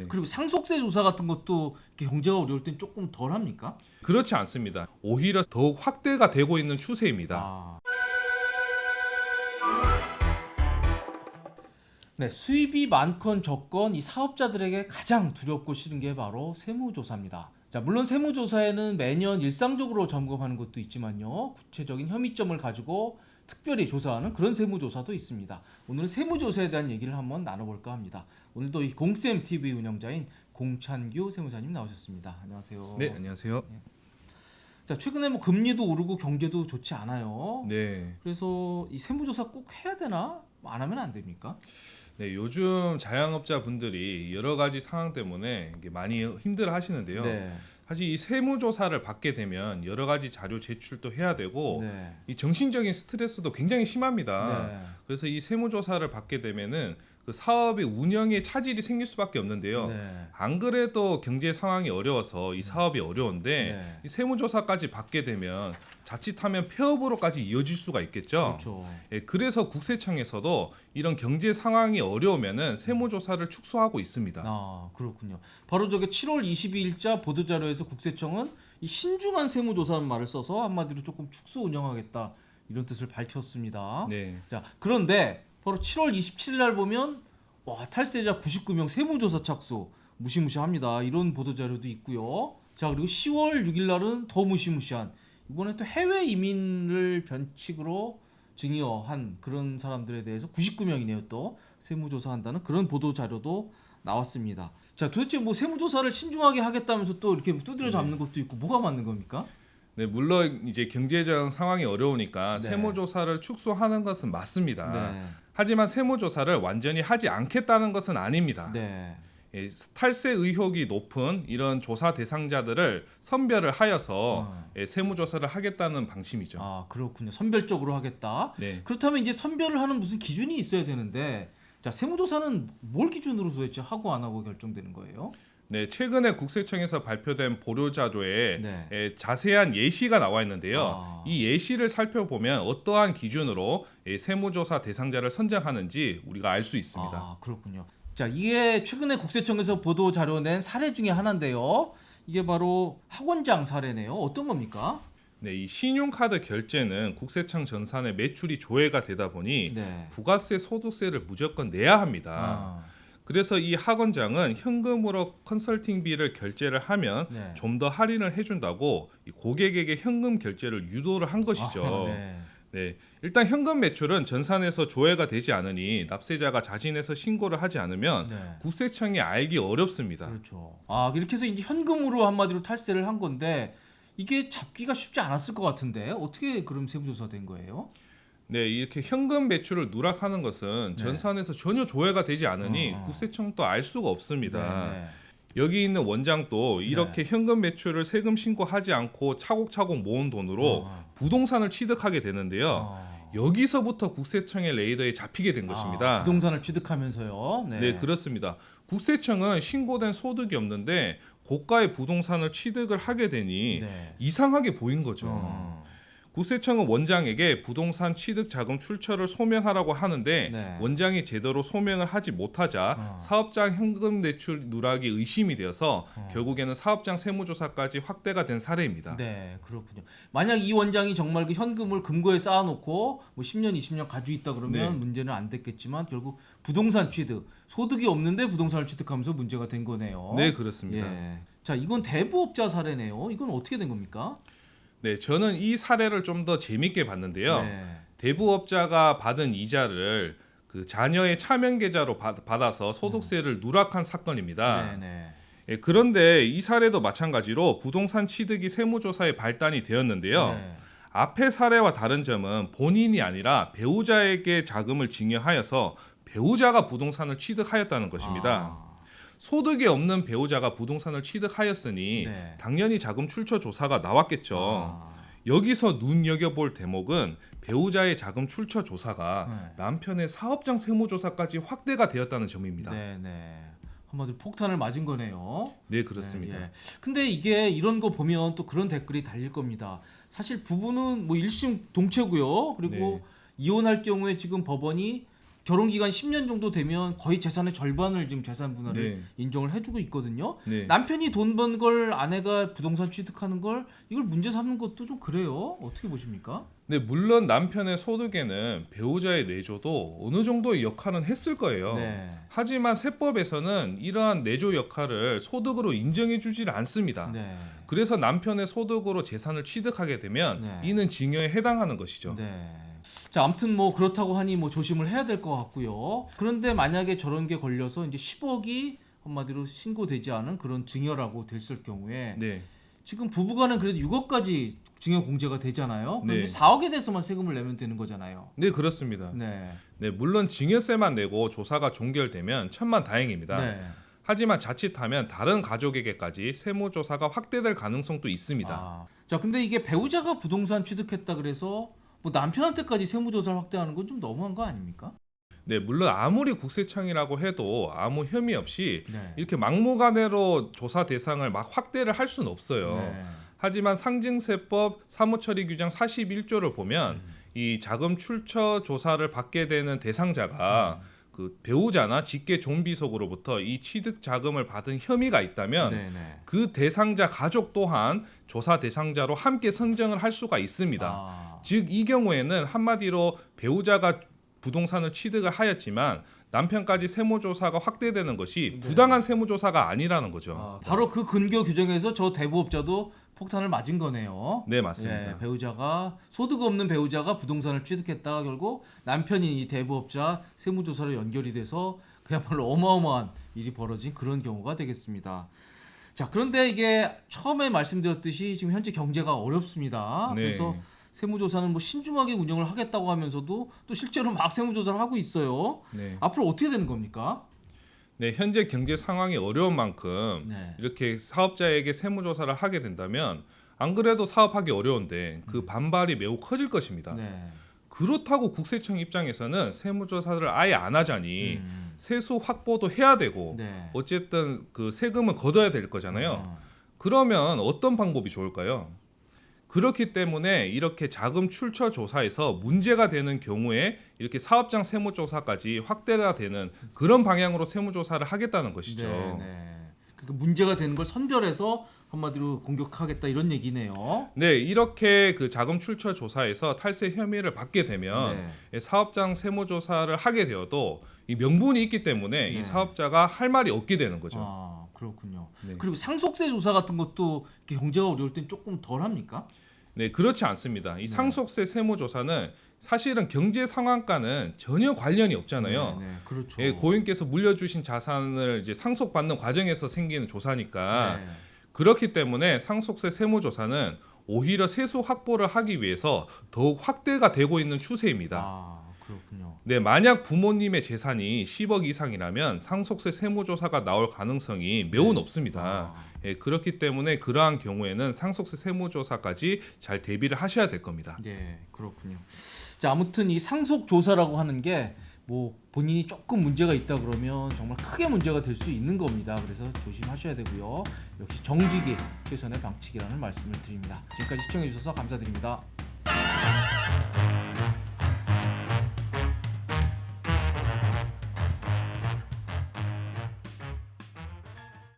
네. 그리고 상속세 조사 같은 것도 이렇게 경제가 어려울 땐 조금 덜 합니까? 그렇지 않습니다. 오히려 더욱 확대가 되고 있는 추세입니다. 아. 네, 수입이 많건 적건 이 사업자들에게 가장 두렵고 싫은 게 바로 세무조사입니다. 자, 물론 세무조사에는 매년 일상적으로 점검하는 것도 있지만요. 구체적인 혐의점을 가지고 특별히 조사하는 그런 세무조사도 있습니다. 오늘은 세무조사에 대한 얘기를 한번 나눠볼까 합니다. 오늘도 이 공쌤TV 운영자인 공찬규 세무사님 나오셨습니다. 안녕하세요. 네, 안녕하세요. 자, 최근에 뭐 금리도 오르고 경제도 좋지 않아요. 네. 그래서 이 세무조사 꼭 해야 되나? 안 하면 안 됩니까? 네, 요즘 자영업자분들이 여러 가지 상황 때문에 이게 많이 힘들어 하시는데요. 네. 사실 이 세무조사를 받게 되면 여러 가지 자료 제출도 해야 되고 네. 이 정신적인 스트레스도 굉장히 심합니다. 네. 그래서 이 세무조사를 받게 되면은 그 사업의 운영에 차질이 생길 수밖에 없는데요. 네. 안 그래도 경제 상황이 어려워서 이 사업이 어려운데 네. 이 세무조사까지 받게 되면 자칫하면 폐업으로까지 이어질 수가 있겠죠. 그렇죠. 예, 그래서 국세청에서도 이런 경제 상황이 어려우면은 세무조사를 축소하고 있습니다. 아, 그렇군요. 바로 저게 7월 22일자 보도자료에서 국세청은 이 신중한 세무조사라는 말을 써서 한마디로 조금 축소 운영하겠다 이런 뜻을 밝혔습니다. 네. 자, 그런데 바로 7월 27일 날 보면 와, 탈세자 99명 세무조사 착수 무시무시합니다. 이런 보도자료도 있고요. 자, 그리고 10월 6일 날은 더 무시무시한 이번에 또 해외 이민을 변칙으로 증여한 그런 사람들에 대해서 99명이네요. 또 세무조사한다는 그런 보도자료도 나왔습니다. 자, 도대체 뭐 세무조사를 신중하게 하겠다면서 또 이렇게 두드려 잡는 것도 있고 뭐가 맞는 겁니까? 네, 물론 이제 경제적 상황이 어려우니까 네. 세무조사를 축소하는 것은 맞습니다. 네. 하지만 세무조사를 완전히 하지 않겠다는 것은 아닙니다. 네. 예, 탈세 의혹이 높은 이런 조사 대상자들을 선별을 하여서 세무조사를 하겠다는 방침이죠. 아, 그렇군요. 선별적으로 하겠다. 네. 그렇다면 이제 선별을 하는 무슨 기준이 있어야 되는데 자, 세무조사는 뭘 기준으로 도대체 하고 안 하고 결정되는 거예요? 네, 최근에 국세청에서 발표된 보도자료에 네. 자세한 예시가 나와 있는데요. 아. 이 예시를 살펴보면 어떠한 기준으로 세무조사 대상자를 선정하는지 우리가 알 수 있습니다. 아, 그렇군요. 자, 이게 최근에 국세청에서 보도 자료 낸 사례 중에 하나인데요. 이게 바로 학원장 사례네요. 어떤 겁니까? 네, 이 신용카드 결제는 국세청 전산의 매출이 조회가 되다 보니 네. 부가세, 소득세를 무조건 내야 합니다. 아, 그래서 이 학원장은 현금으로 컨설팅비를 결제를 하면 네. 좀 더 할인을 해준다고 이 고객에게 현금 결제를 유도를 한 것이죠. 아, 네. 네, 일단 현금 매출은 전산에서 조회가 되지 않으니 납세자가 자진해서 신고를 하지 않으면 네. 국세청이 알기 어렵습니다. 그렇죠. 아, 이렇게 해서 이제 현금으로 한마디로 탈세를 한 건데 이게 잡기가 쉽지 않았을 것 같은데 어떻게 그럼 세무조사 된 거예요? 네, 이렇게 현금 매출을 누락하는 것은 네. 전산에서 전혀 조회가 되지 않으니 어. 국세청도 알 수가 없습니다. 네, 네. 여기 있는 원장도 이렇게 현금 매출을 세금 신고하지 않고 차곡차곡 모은 돈으로 부동산을 취득하게 되는데요. 아. 여기서부터 국세청의 레이더에 잡히게 된 것입니다. 아, 부동산을 취득하면서요. 네, 그렇습니다. 국세청은 신고된 소득이 없는데 고가의 부동산을 취득을 하게 되니 네. 이상하게 보인 거죠. 어. 국세청은 원장에게 부동산 취득 자금 출처를 소명하라고 하는데 네. 원장이 제대로 소명을 하지 못하자 사업장 현금 대출 누락이 의심이 되어서 결국에는 사업장 세무조사까지 확대가 된 사례입니다. 네, 그렇군요. 만약 이 원장이 정말 그 현금을 금고에 쌓아놓고 뭐 10년, 20년 가지고 있다 그러면 네. 문제는 안 됐겠지만 결국 부동산 취득, 소득이 없는데 부동산을 취득하면서 문제가 된 거네요. 네, 그렇습니다. 예. 자, 이건 대부업자 사례네요. 이건 어떻게 된 겁니까? 네, 저는 이 사례를 좀 더 재밌게 봤는데요. 네. 대부업자가 받은 이자를 그 자녀의 차명 계좌로 받아서 소득세를 누락한 사건입니다. 네, 네. 예, 그런데 이 사례도 마찬가지로 부동산 취득이 세무조사에 발단이 되었는데요. 네. 앞의 사례와 다른 점은 본인이 아니라 배우자에게 자금을 증여하여서 배우자가 부동산을 취득하였다는 것입니다. 아. 소득이 없는 배우자가 부동산을 취득하였으니 네. 당연히 자금 출처 조사가 나왔겠죠. 아. 여기서 눈여겨볼 대목은 배우자의 자금 출처 조사가 네. 남편의 사업장 세무조사까지 확대가 되었다는 점입니다. 네, 네. 한마디로 폭탄을 맞은 거네요. 네, 그렇습니다. 예. 근데 이게 이런 거 보면 또 그런 댓글이 달릴 겁니다. 사실 부부는 뭐 일심 동체고요. 그리고 네. 이혼할 경우에 지금 법원이 결혼 기간 10년 정도 되면 거의 재산의 절반을 지금 재산 분할을 네. 인정을 해주고 있거든요. 네. 남편이 돈 번 걸 아내가 부동산 취득하는 걸 이걸 문제 삼는 것도 좀 그래요. 어떻게 보십니까? 네, 물론 남편의 소득에는 배우자의 내조도 어느 정도의 역할은 했을 거예요. 네. 하지만 세법에서는 이러한 내조 역할을 소득으로 인정해주질 않습니다. 네. 그래서 남편의 소득으로 재산을 취득하게 되면 네. 이는 징역에 해당하는 것이죠. 네. 자, 아무튼 뭐 그렇다고 하니 뭐 조심을 해야 될 것 같고요. 그런데 만약에 저런 게 걸려서 이제 10억이 한마디로 신고되지 않은 그런 증여라고 됐을 경우에 네. 지금 부부간은 그래도 6억까지 증여 공제가 되잖아요. 그럼 네. 이제 4억에 대해서만 세금을 내면 되는 거잖아요. 네, 그렇습니다. 네. 네, 물론 증여세만 내고 조사가 종결되면 천만다행입니다. 네. 하지만 자칫하면 다른 가족에게까지 세무조사가 확대될 가능성도 있습니다. 아. 자, 근데 이게 배우자가 부동산 취득했다 그래서 뭐 남편한테까지 세무조사를 확대하는 건 좀 너무한 거 아닙니까? 네, 물론 아무리 국세청이라고 해도 아무 혐의 없이 네. 이렇게 막무가내로 조사 대상을 막 확대를 할 수는 없어요. 네. 하지만 상증세법 사무처리규정 41조를 보면 이 자금 출처 조사를 받게 되는 대상자가 그 배우자나 직계 존비속으로부터 이 취득 자금을 받은 혐의가 있다면 네, 네. 그 대상자 가족 또한 조사 대상자로 함께 선정을 할 수가 있습니다. 아. 즉 이 경우에는 한마디로 배우자가 부동산을 취득을 하였지만 남편까지 세무조사가 확대되는 것이 부당한 세무조사가 아니라는 거죠. 아, 바로 그 근거 규정에서 저 대부업자도 폭탄을 맞은 거네요. 네, 맞습니다. 예, 배우자가 소득 없는 배우자가 부동산을 취득했다가 결국 남편인 이 대부업자 세무조사로 연결이 돼서 그야말로 어마어마한 일이 벌어진 그런 경우가 되겠습니다. 자, 그런데 이게 처음에 말씀드렸듯이 지금 현재 경제가 어렵습니다. 네. 그래서 세무조사는 뭐 신중하게 운영을 하겠다고 하면서도 또 실제로 막 세무조사를 하고 있어요. 네. 앞으로 어떻게 되는 겁니까? 네, 현재 경제 상황이 어려운 만큼 네. 이렇게 사업자에게 세무조사를 하게 된다면 안 그래도 사업하기 어려운데 그 반발이 매우 커질 것입니다. 네. 그렇다고 국세청 입장에서는 세무조사를 아예 안 하자니 세수 확보도 해야 되고 네. 어쨌든 그 세금은 걷어야 될 거잖아요. 그러면 어떤 방법이 좋을까요? 그렇기 때문에 이렇게 자금 출처 조사에서 문제가 되는 경우에 이렇게 사업장 세무조사까지 확대가 되는 그런 방향으로 세무조사를 하겠다는 것이죠. 네, 네. 그러니까 문제가 되는 걸 선별해서 한마디로 공격하겠다 이런 얘기네요. 네, 이렇게 그 자금 출처 조사에서 탈세 혐의를 받게 되면 사업장 세무조사를 하게 되어도 이 명분이 있기 때문에 네. 이 사업자가 할 말이 없게 되는 거죠. 아, 그렇군요. 네. 그리고 상속세 조사 같은 것도 이렇게 경제가 어려울 땐 조금 덜 합니까? 네, 그렇지 않습니다. 이 상속세 세무조사는 사실은 경제 상황과는 전혀 관련이 없잖아요. 네, 네, 그렇죠. 예, 고인께서 물려주신 자산을 이제 상속받는 과정에서 생기는 조사니까 네. 그렇기 때문에 상속세 세무조사는 오히려 세수 확보를 하기 위해서 더욱 확대가 되고 있는 추세입니다. 아, 그렇군요. 네, 만약 부모님의 재산이 10억 이상이라면 상속세 세무조사가 나올 가능성이 매우 높습니다. 예, 그렇기 때문에 그러한 경우에는 상속세 세무조사까지 잘 대비를 하셔야 될 겁니다. 네, 그렇군요. 자, 아무튼 이 상속 조사라고 하는 게 뭐 본인이 조금 문제가 있다 그러면 정말 크게 문제가 될 수 있는 겁니다. 그래서 조심하셔야 되고요. 역시 정직이 최선의 방책이라는 말씀을 드립니다. 지금까지 시청해 주셔서 감사드립니다.